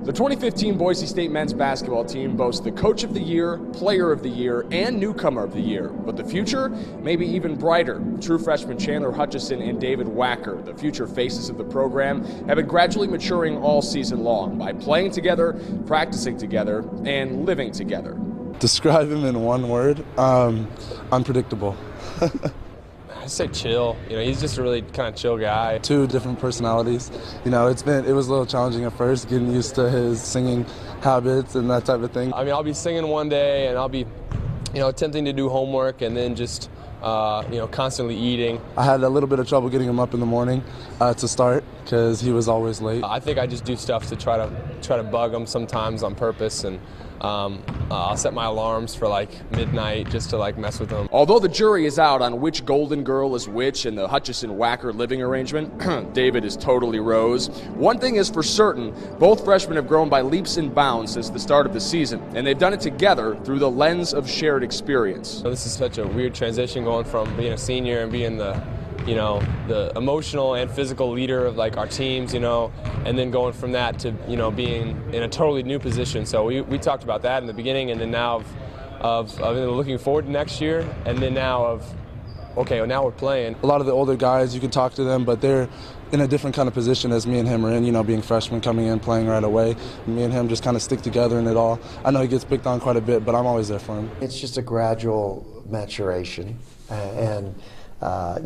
The 2015 Boise State men's basketball team boasts the Coach of the Year, Player of the Year, and Newcomer of the Year. But the future may be even brighter. True freshmen Chandler Hutchison and David Wacker, the future faces of the program, have been gradually maturing all season long by playing together, practicing together, and living together. Describe him in one word, unpredictable. I'd say chill. He's just a really kind of chill guy. Two different personalities. It was a little challenging at first, getting used to his singing habits and that type of thing. I'll be singing one day and I'll be, attempting to do homework and then just, constantly eating. I had a little bit of trouble getting him up in the morning to start because he was always late. I think I just do stuff to try to bug him sometimes on purpose, and I'll set my alarms for like midnight just to mess with him. Although the jury is out on which golden girl is which in the Hutchison-Wacker living arrangement, David is totally Rose. One thing is for certain, both freshmen have grown by leaps and bounds since the start of the season, and they've done it together through the lens of shared experience. This is such a weird transition, going from being a senior and being the emotional and physical leader of our teams, and then going from that to, being in a totally new position. So we talked about that in the beginning, and then now of looking forward to next year, and then now of, okay, well, now we're playing. A lot of the older guys, you can talk to them, but they're in a different kind of position as me and him are in, being freshmen coming in, playing right away. Me and him just kind of stick together in it all. I know he gets picked on quite a bit, but I'm always there for him. It's just a gradual maturation,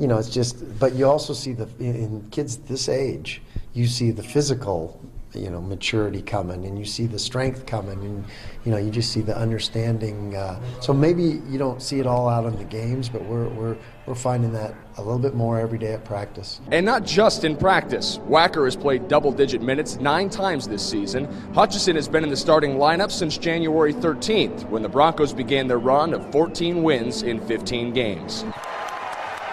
it's just, but you also see in kids this age, you see the physical, maturity coming, and you see the strength coming, and you just see the understanding. So maybe you don't see it all out in the games, but we're finding that a little bit more every day at practice. And not just in practice. Wacker has played double-digit minutes 9 times this season. Hutchison has been in the starting lineup since January 13th, when the Broncos began their run of 14 wins in 15 games.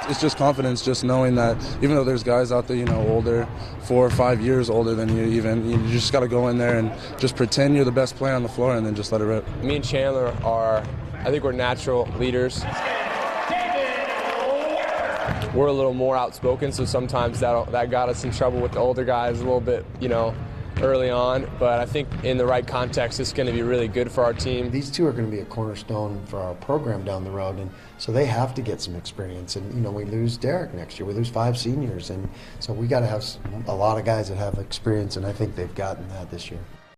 It's just confidence, just knowing that even though there's guys out there, older, 4 or 5 years older than you even, you just got to go in there and just pretend you're the best player on the floor and then just let it rip. Me and Chandler I think we're natural leaders. We're a little more outspoken, so sometimes that got us in trouble with the older guys a little bit, early on, but I think in the right context, it's going to be really good for our team. These two are going to be a cornerstone for our program down the road, and so they have to get some experience. And we lose Derek next year, we lose 5 seniors, and so we got to have a lot of guys that have experience, and I think they've gotten that this year.